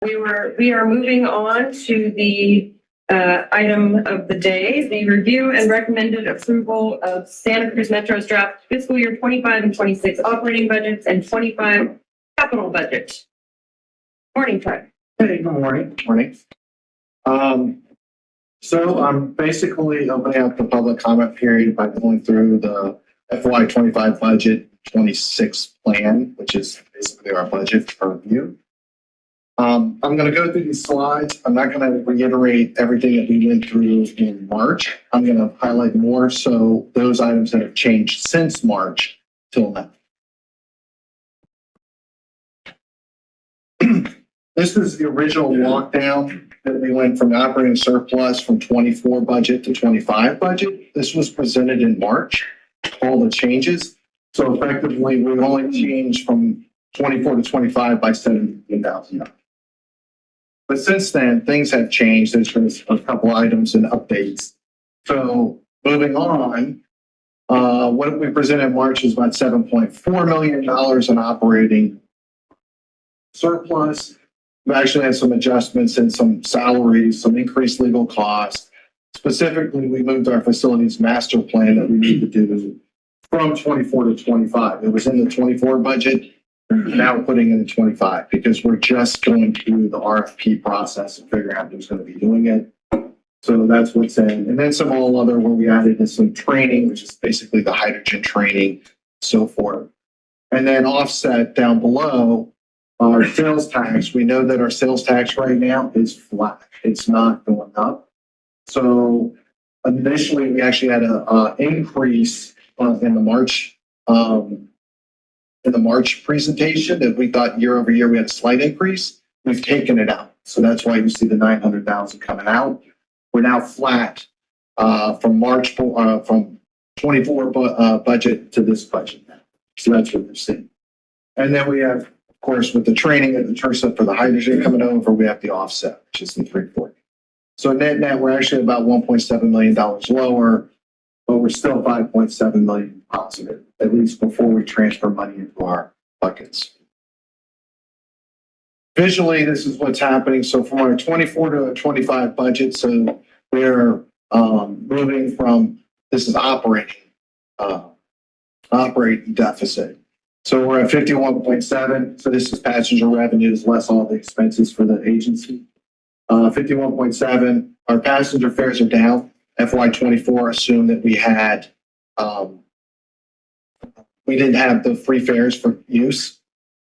We are moving on to the item of the day, the review and recommended approval of Santa Cruz Metro's draft fiscal year 25 and 26 operating budgets and 25 capital budget. Morning, Fred. Hey, good morning. Morning. So I'm basically opening up the public comment period by going through the FY25 budget 26 plan, which is basically our budget review. I'm going to go through these slides. I'm not going to reiterate everything that we went through in March. I'm going to highlight more so those items that have changed since March till now. This is the original walkdown that we went from the operating surplus from 24 budget to 25 budget. This was presented in March, all the changes. So effectively, we only changed from 24 to 25 by $17,000. But since then, things have changed. There's been a couple items and updates. So moving on, what we presented in March is about $7.4 million in operating surplus. We actually had some adjustments in some salaries, some increased legal costs. Specifically, we moved our facilities master plan that we need to do from 24 to 25. It was in the 24 budget. Now we're putting in the 25 because we're just going through the RFP process and figuring out who's going to be doing it. So that's what's in. And then some all other where we added in some training, which is basically the hydrogen training, so forth. And then offset down below, our sales tax. We know that our sales tax right now is flat. It's not going up. So initially, we actually had an increase in the March presentation that we thought year over year we had a slight increase. We've taken it out. So that's why you see the 900,000 coming out. We're now flat from March, from 24 budget to this budget now. So that's what we're seeing. And then we have, of course, with the training and the TERSA for the hydrogen coming over, we have the offset, which is the 340. So net, we're actually about $1.7 million lower, but we're still 5.7 million positive, at least before we transfer money into our buckets. Visually, this is what's happening. So from our 24 to a 25 budget, so we're moving from, this is operating deficit. So we're at 51.7. So this is passenger revenues less all the expenses for the agency. 51.7. Our passenger fares are down. FY24 assumed that we had, we didn't have the free fares for use,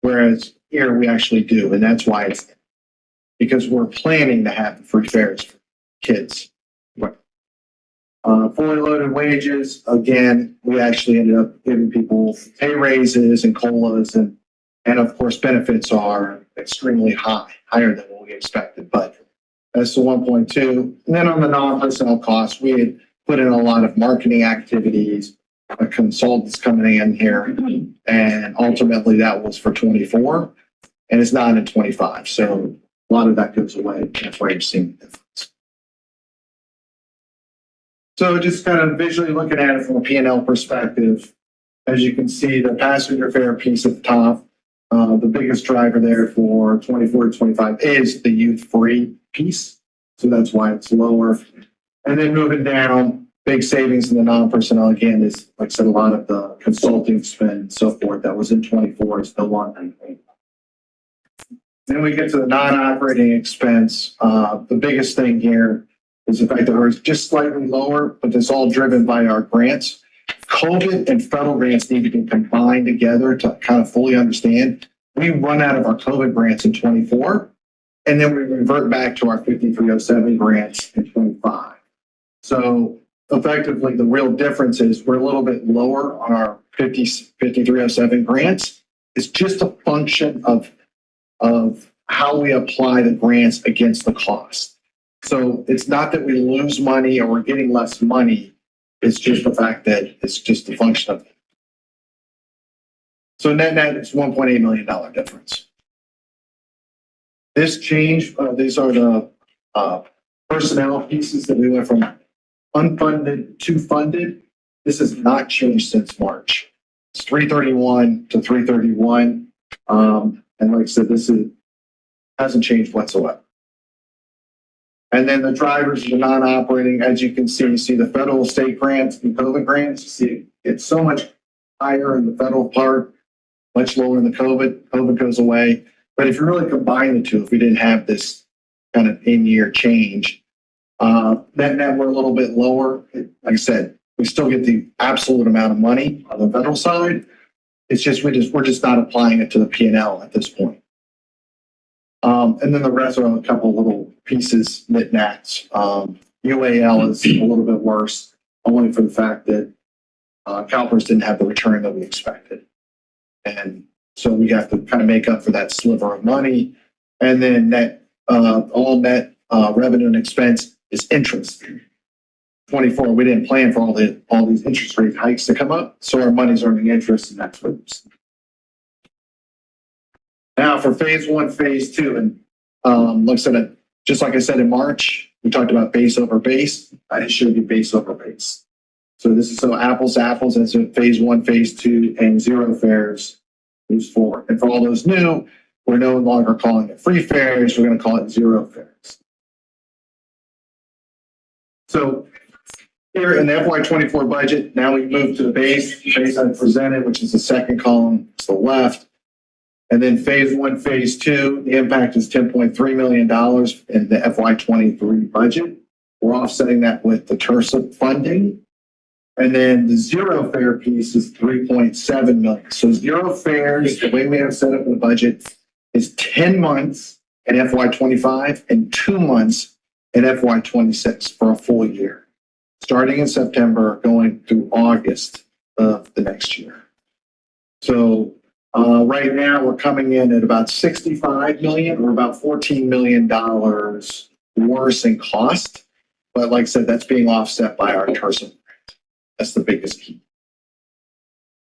whereas here we actually do, and that's why it's because we're planning to have the free fares for kids. Fully loaded wages, again, we actually ended up giving people pay raises and COLAs, and of course benefits are extremely high, higher than what we expected, but that's the 1.2. And then on the non-personnel costs, we had put in a lot of marketing activities, consultants coming in here, and ultimately that was for 24, and it's not in 25. So a lot of that goes away. That's why you're seeing the difference. So just kind of visually looking at it from a P&L perspective, as you can see, the passenger fare piece at the top, the biggest driver there for 24 to 25 is the youth-free piece. So that's why it's lower. And then moving down, big savings in the non-personnel, again, is, like I said, a lot of the consulting spend and so forth that was in 24 is no longer. Then we get to the non-operating expense. The biggest thing here is the fact that we're just slightly lower, but it's all driven by our grants. COVID and federal grants need to be combined together to kind of fully understand. We run out of our COVID grants in 24, and then we revert back to our 5307 grants in 25. So effectively, the real difference is we're a little bit lower on our 5307 grants. It's just a function of how we apply the grants against the cost. So it's not that we lose money or we're getting less money. It's just the fact that it's just a function of it. So net, it's $1.8 million difference. This change, these are the personnel pieces that we went from unfunded to funded. This has not changed since March. It's 331 to 331. And like I said, this is Hasn't changed whatsoever. And then the drivers of the non-operating, as you can see, you see the federal state grants and COVID grants. You see it's so much higher in the federal part, much lower in the COVID. COVID goes away. But if you really combine the two, if we didn't have this kind of in-year change, net we're a little bit lower. Like I said, we still get the absolute amount of money on the federal side. It's just we're just not applying it to the P&L at this point. And then the rest are a couple little pieces, knickknacks. UAL is a little bit worse, only for the fact that CalPERS didn't have the return that we expected. And so we have to kind of make up for that sliver of money. And then all net revenue and expense is interest. 24, we didn't plan for all these interest rate hikes to come up, so our money's earning interest, and that's what it's. Now for phase one, phase two, and like I said, just like I said in March, we talked about base over base. I just showed you base over base. So this is so apples to apples, and so phase one, phase two, and zero fares moves forward. And for all those new, we're no longer calling it free fares, we're going to call it zero fares. So here in the FY24 budget, now we move to the base I presented, which is the second column to the left. And then phase one, phase two, the impact is $10.3 million in the FY23 budget. We're offsetting that with the TRSA funding. And then the zero fare piece is $3.7 million. So zero fares, the way we have set up in the budget, is 10 months in FY25 and 2 months in FY26 for a full year, starting in September, going through August of the next year. So right now we're coming in at about 65 million, or about $14 million worse in cost. But like I said, that's being offset by our TRSA grant. That's the biggest key.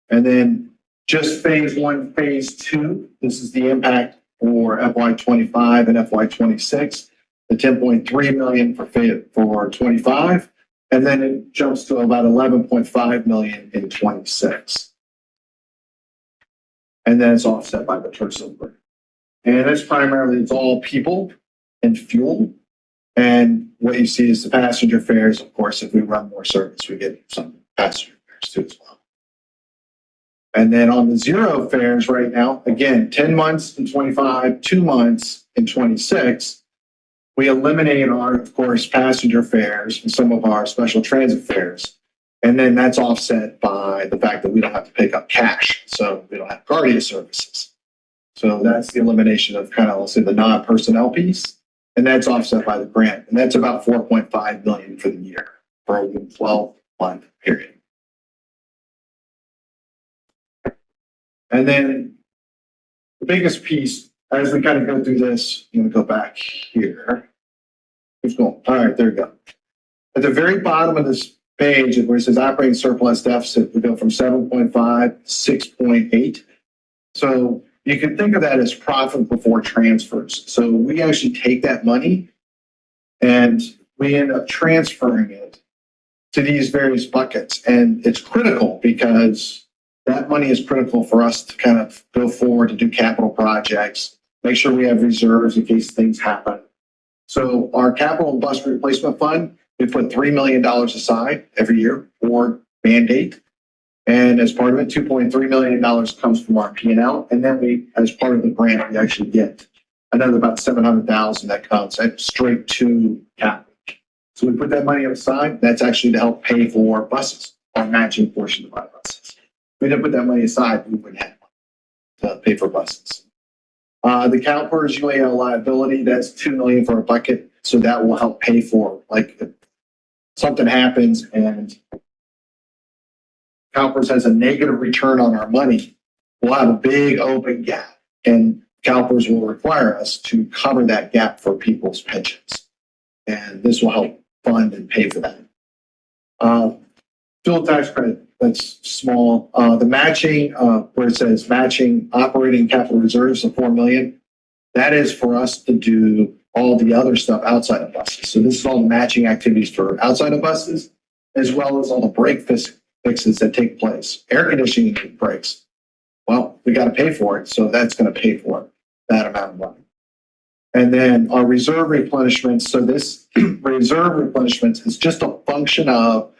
And then just phase one, phase two, this is the impact for FY25 and FY26, the 10.3 million for 25, and then it jumps to about 11.5 million in 26. And then it's offset by the TRSA grant. And that's primarily, it's all people and fuel. And what you see is the passenger fares. Of course, if we run more service, we get some passenger fares too as well. And then on the zero fares right now, again, 10 months in 25, 2 months in 26, we eliminate our, of course, passenger fares and some of our special transit fares. And then that's offset by the fact that we don't have to pick up cash. So we don't have Guardia services. So that's the elimination of kind of, let's say, the non-personnel piece. And that's offset by the grant. And that's about 4.5 million for the year for a 12-month period. And then the biggest piece, as we kind of go through this, I'm going to go back here. Who's going? All right, there we go. At the very bottom of this page, where it says operating surplus deficit, we go from 7.5 to 6.8. So you can think of that as profit before transfers. So we actually take that money and we end up transferring it to these various buckets. And it's critical because that money is critical for us to kind of go forward to do capital projects, make sure we have reserves in case things happen. So our capital and bus replacement fund, we put $3 million aside every year for mandate. And as part of it, $2.3 million comes from our P&L. And then we, as part of the grant, we actually get another about $700,000 that comes straight to capital. So we put that money aside. That's actually to help pay for buses, our matching portion of our buses. If we didn't put that money aside, we wouldn't have money to pay for buses. The CalPERS UAL liability, that's $2 million for a bucket. So that will help pay for, like, if something happens and CalPERS has a negative return on our money, we'll have a big open gap, and CalPERS will require us to cover that gap for people's pensions. And this will help fund and pay for that. Fuel tax credit, that's small. The matching, where it says matching operating capital reserves of $4 million, that is for us to do all the other stuff outside of buses. So this is all the matching activities for outside of buses, as well as all the brake fixes that take place. Air conditioning breaks. Well, we got to pay for it, so that's going to pay for that amount of money. And then our reserve replenishments. So this reserve replenishments is just a function of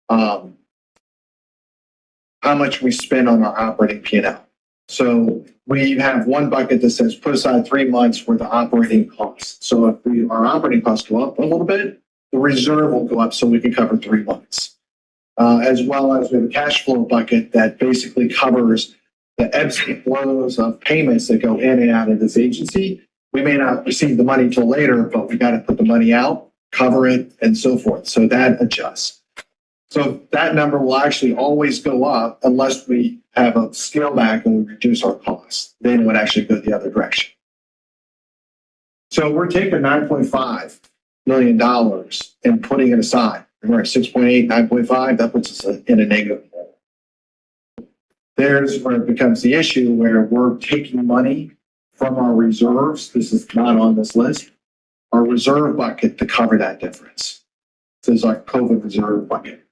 how much we spend on our operating P&L. So we have one bucket that says put aside 3 months worth of operating costs. So if our operating costs go up a little bit, the reserve will go up so we can cover 3 months. As well as we have a cash flow bucket that basically covers the ebbs and flows of payments that go in and out of this agency. We may not receive the money till later, but we got to put the money out, cover it, and so forth. So that adjusts. So that number will actually always go up unless we have a scale back and we reduce our costs. Then it would actually go the other direction. So we're taking $9.5 million and putting it aside. We're at 6.8, 9.5, that puts us in a negative. There's where it becomes the issue where we're taking money from our reserves. This is not on this list. Our reserve bucket to cover that difference. This is our COVID reserve bucket.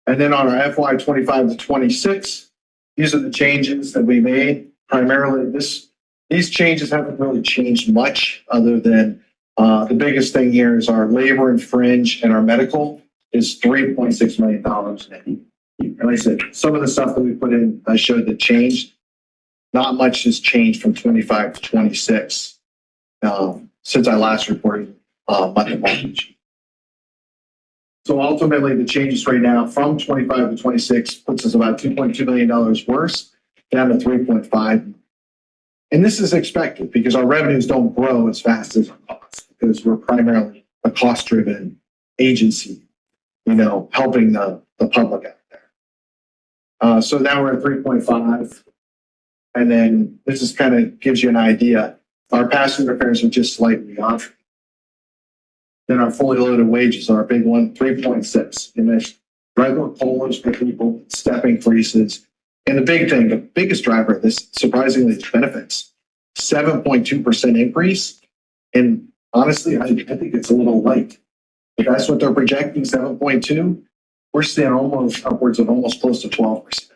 And then on our FY25 to 26, these are the changes that we made. Primarily, these changes haven't really changed much other than the biggest thing here is our labor and fringe and our medical is $3.6 million. And like I said, some of the stuff that we put in, I showed that changed. Not much has changed from 25 to 26 since I last reported month to March. So ultimately, the changes right now from 25 to 26 puts us about $2.2 million worse, down to 3.5. And this is expected because our revenues don't grow as fast as our costs because we're primarily a cost-driven agency, helping the public out there. So now we're at 3.5. And then this is kind of gives you an idea. Our passenger fares are just slightly off. Then our fully loaded wages are a big one, 3.6. And that's regular COLAs for people, step increases. And the big thing, the biggest driver of this, surprisingly, is benefits. 7.2% increase. And honestly, I think it's a little light. If that's what they're projecting, 7.2, we're seeing almost upwards of almost close to 12%.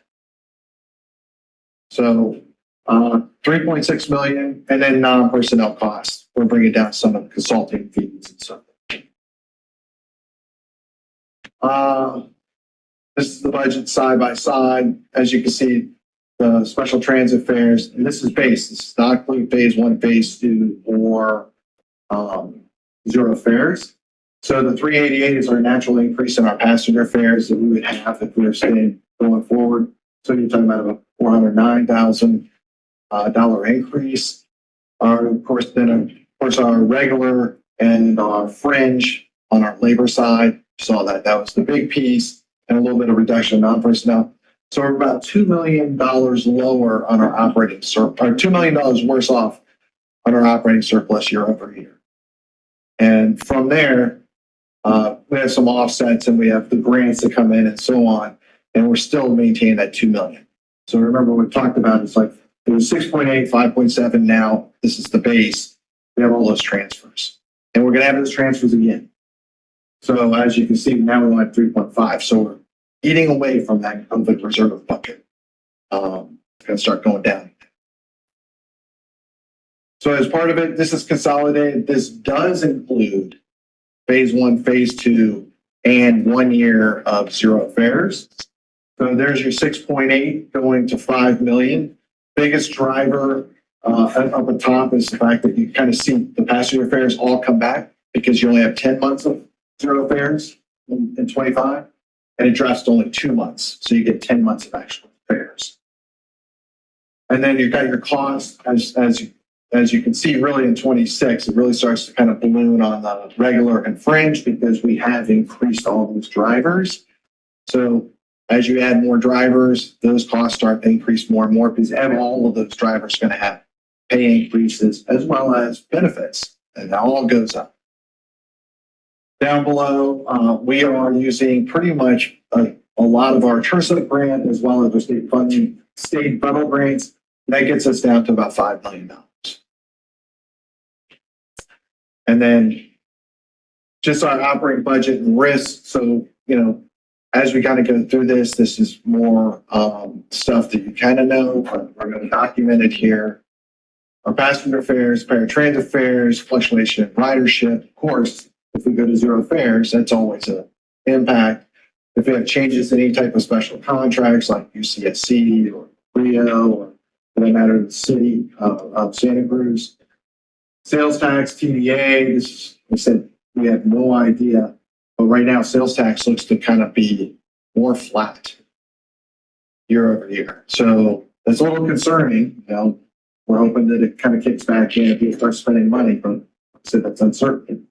So 3.6 million, and then non-personnel costs. We're bringing down some of the consulting fees and stuff. This is the budget side by side. As you can see, the special transit fares, and this is base. This is not include phase 1, phase 2, or zero fares. So the 388 is our natural increase in our passenger fares that we would have if we were staying going forward. So you're talking about a $409,000 increase. Of course, our regular and our fringe on our labor side. Saw that was the big piece, and a little bit of reduction in non-personnel. So we're about $2 million lower on our operating surplus, or $2 million worse off on our operating surplus year over year. And from there, we have some offsets, and we have the grants that come in and so on, and we're still maintaining that $2 million. So remember, we talked about it's like it was 6.8, 5.7. Now this is the base. We have all those transfers, and we're going to have those transfers again. So as you can see, now we're at 3.5. So we're eating away from that COVID reserve bucket. It's going to start going down. So as part of it, this is consolidated. This does include phase 1, phase 2, and 1 year of zero fares. So there's your 6.8 going to 5 million. Biggest driver up at top is the fact that you kind of see the passenger fares all come back because you only have 10 months of zero fares in 25, and it drops to only 2 months. So you get 10 months of actual fares. And then you've got your cost as you can see, really in 26, it really starts to kind of balloon on the regular and fringe because we have increased all those drivers. So as you add more drivers, those costs start to increase more and more because all of those drivers are going to have pay increases as well as benefits, and that all goes up. Down below, we are using pretty much a lot of our CRUZ grant as well as our state funding, state federal grants. That gets us down to about $5 million. And then just our operating budget and risk. So, as we kind of go through this, this is more stuff that you kind of know, but we're going to document it here. Our passenger fares, paratransit fares, fluctuation in ridership. Of course, if we go to zero fares, that's always an impact. If we have changes in any type of special contracts like UCSC or Rio or for that matter, the city of Santa Cruz. Sales tax, TDA, this is, we said we have no idea. But right now, sales tax looks to kind of be more flat year over year. So that's a little concerning. You know, we're hoping that it kind of kicks back in if you start spending money, but like I said, that's uncertain.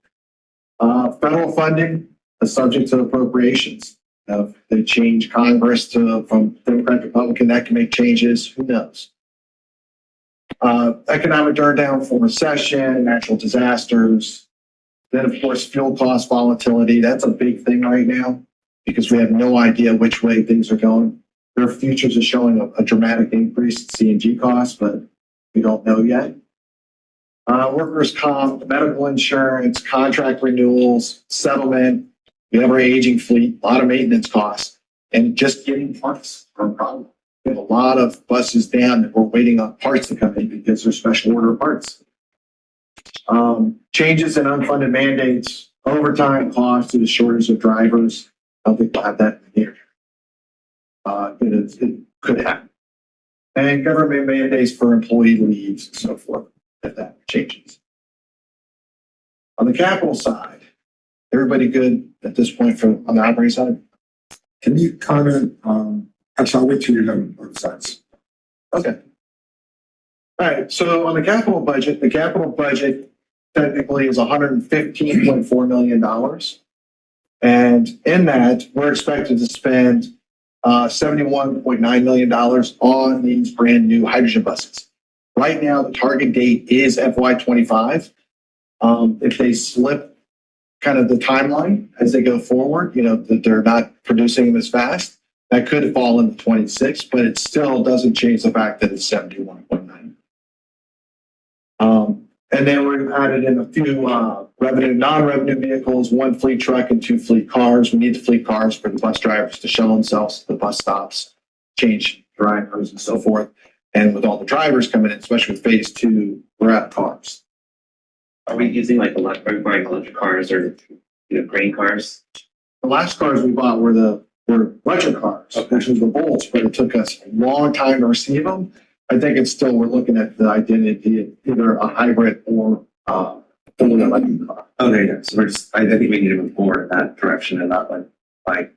Federal funding is subject to appropriations. If they change Congress from Democrat to Republican, that can make changes. Who knows? Economic turndown for recession, natural disasters. Then, of course, fuel cost volatility. That's a big thing right now because we have no idea which way things are going. Their futures are showing a dramatic increase in CNG costs, but we don't know yet. Workers' comp, medical insurance, contract renewals, settlement. We have our aging fleet, a lot of maintenance costs, and just getting parts are a problem. We have a lot of buses down that we're waiting on parts to come in because they're special order parts. Changes in unfunded mandates, overtime costs due to shortage of drivers. I don't think we'll have that here. It could happen. And government mandates for employee leaves and so forth, if that changes. On the capital side, everybody good at this point on the operating side? Can you comment on, actually, I'll wait till you're done with both sides. Okay. All right, so on the capital budget technically is $115.4 million. And in that, we're expected to spend $71.9 million on these brand new hydrogen buses. Right now, the target date is FY25. If they slip kind of the timeline as they go forward, you know, that they're not producing them as fast, that could fall into 26, but it still doesn't change the fact that it's 71.9. And then we've added in a few non-revenue vehicles, 1 fleet truck and 2 fleet cars. We need the fleet cars for the bus drivers to show themselves at the bus stops, change drivers and so forth. And with all the drivers coming in, especially with phase 2, we're out of cars. Are we using like electric cars or grain cars? The last cars we bought were electric cars, which was the Bolts, but it took us a long time to receive them. I think we're looking at the identity of either a hybrid or fully electric car. Okay, yeah. So I think we need to move forward in that direction and not like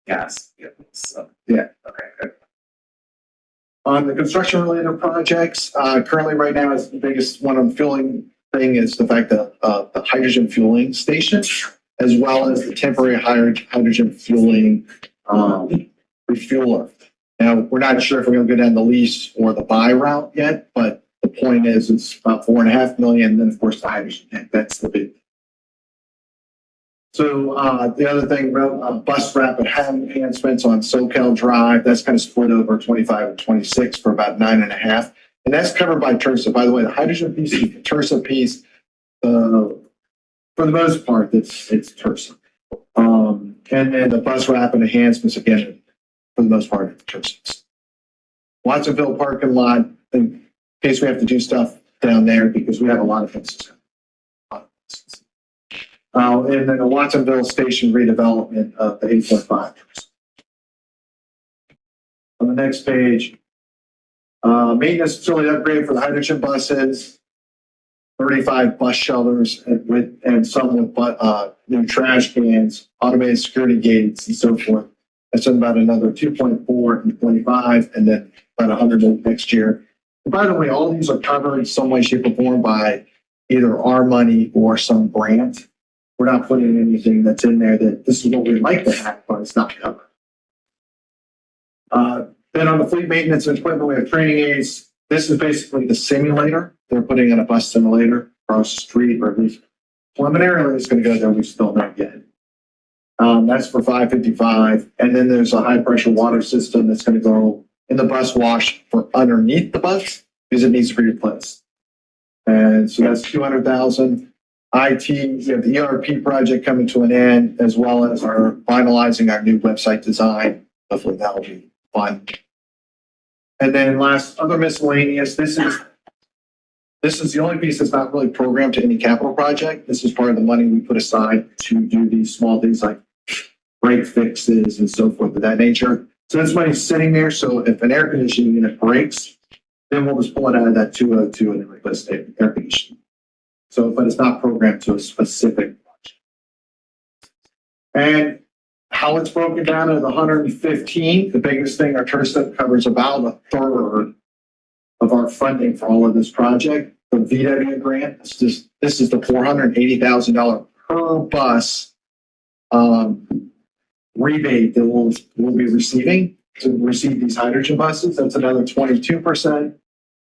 gas. So, Yeah. Okay. Good. On the construction related projects, currently right now is the biggest one I'm feeling thing is the fact that the hydrogen fueling station, as well as the temporary hydrogen fueling refueler. Now, we're not sure if we're going to go down the lease or the buy route yet, but the point is it's about $4.5 million. And then, of course, the hydrogen tank. That's the big. So the other thing, bus rapid enhancements on SoCal Drive, that's kind of split over 25 and 26 for about 9.5. And that's covered by TRSA. By the way, the hydrogen piece is the TRSA piece. For the most part, it's TRSA. And then the bus rapid enhancements, again, for the most part, it's TRSA. Watsonville parking lot, in case we have to do stuff down there because we have a lot of things to do. And then the Watsonville station redevelopment of the 8.5. On the next page, maintenance facility upgrade for the hydrogen buses, 35 bus shelters and some with new trash cans, automated security gates, and so forth. That's about another 2.4 in 25, and then about 100 next year. And by the way, all these are covered in some way, shape, or form by either our money or some grant. We're not putting anything that's in there that this is what we'd like to have, but it's not covered. Then on the fleet maintenance and equipment, we have training aids. This is basically the simulator. They're putting in a bus simulator across the street, or at least preliminarily it's going to go there. We still don't yet. That's for 555. And then there's a high pressure water system that's going to go in the bus wash for underneath the bus because it needs to be replaced. And so that's 200,000. IT, we have the ERP project coming to an end, as well as our finalizing our new website design. Hopefully that'll be fun. And then last, other miscellaneous, this is the only piece that's not really programmed to any capital project. This is part of the money we put aside to do these small things like break fixes and so forth of that nature. So this money's sitting there. So if an air conditioning unit breaks, then we'll just pull it out of that 202 and then replace the air conditioning. So, but it's not programmed to a specific project. And how it's broken down to the 115, the biggest thing, our turf step covers about a third of our funding for all of this project. The VW grant, this is the $480,000 per bus rebate that we'll be receiving to receive these hydrogen buses. That's another 22%.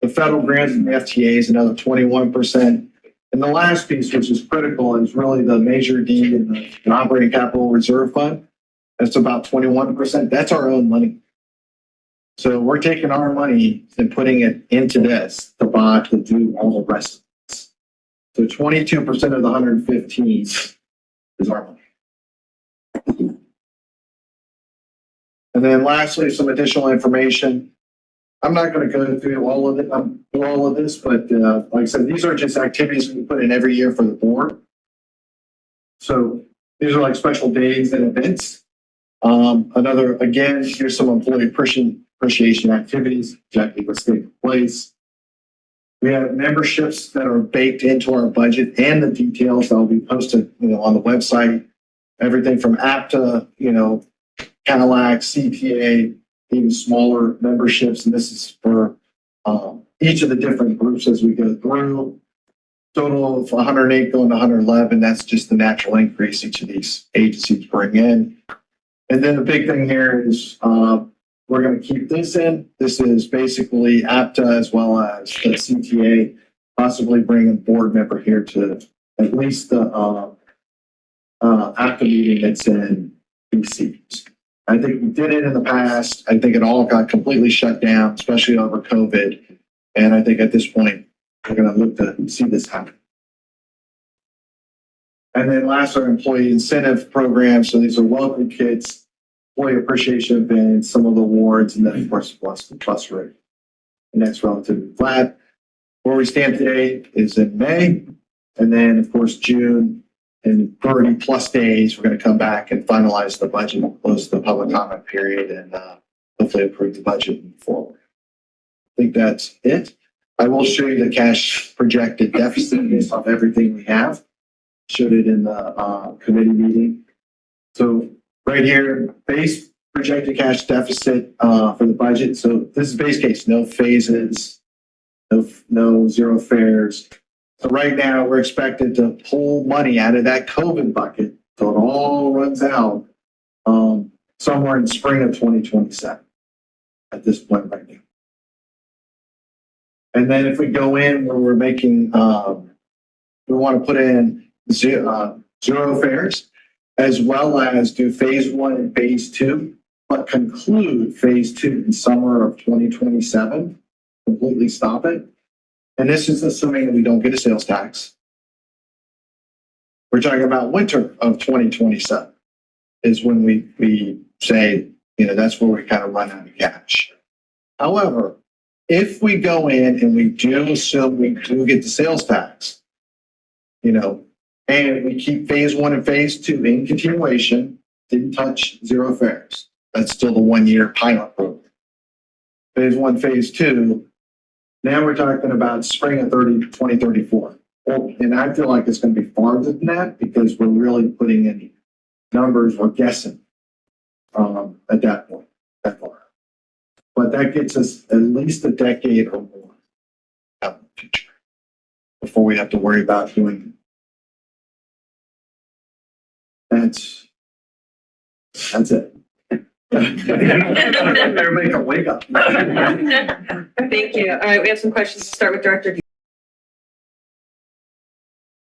The federal grant and the FTA is another 21%. And the last piece, which is critical, is really the Measure D and the Operating Capital Reserve Fund. That's about 21%. That's our own money. So we're taking our money and putting it into this to do all the rest of this. So 22% of the 115 is our money. And then lastly, some additional information. I'm not going to go through all of this, but like I said, these are just activities we put in every year for the board. So these are like special days and events. Again, here's some employee appreciation activities, exactly what's taking place. We have memberships that are baked into our budget and the details that will be posted, on the website. Everything from APTA, Cadillac, CPA, even smaller memberships. And this is for each of the different groups as we go through. Total of 108 going to 111. That's just the natural increase each of these agencies bring in. And then the big thing here is we're going to keep this in. This is basically APTA as well as the CTA, possibly bring a board member here to at least the APTA meeting that's in DC. I think we did it in the past. I think it all got completely shut down, especially over COVID. And I think at this point, we're going to look to see this happen. And then last, our employee incentive program. So these are welcome kits, employee appreciation events, some of the awards, and then of course, plus rate. And that's relatively flat. Where we stand today is in May. And then of course, June. In 30 plus days, we're going to come back and finalize the budget, close the public comment period, and hopefully approve the budget moving forward. I think that's it. I will show you the cash projected deficit based off everything we have. Showed it in the committee meeting. So right here, base projected cash deficit for the budget. So this is base case, no phases, no zero fares. So right now, we're expected to pull money out of that COVID bucket, so it all runs out somewhere in spring of 2027 at this point right now. And then if we go in where we're making, we want to put in zero fares, as well as do phase 1 and phase 2, but conclude phase 2 in summer of 2027, completely stop it. And this is assuming that we don't get a sales tax. We're talking about winter of 2027 is when we say, that's where we kind of run out of cash. However, if we go in and we do assume we do get the sales tax, and we keep phase 1 and phase 2 in continuation, didn't touch zero fares. That's still the 1-year pilot program. Phase 1, phase 2, now we're talking about spring of 2034. Well, and I feel like it's going to be farther than that because we're really putting in numbers or guessing at that point, that far. But that gets us at least a decade or more out in the future before we have to worry about doing it. That's it. Everybody can wake up. Thank you. All right, we have some questions to start with Director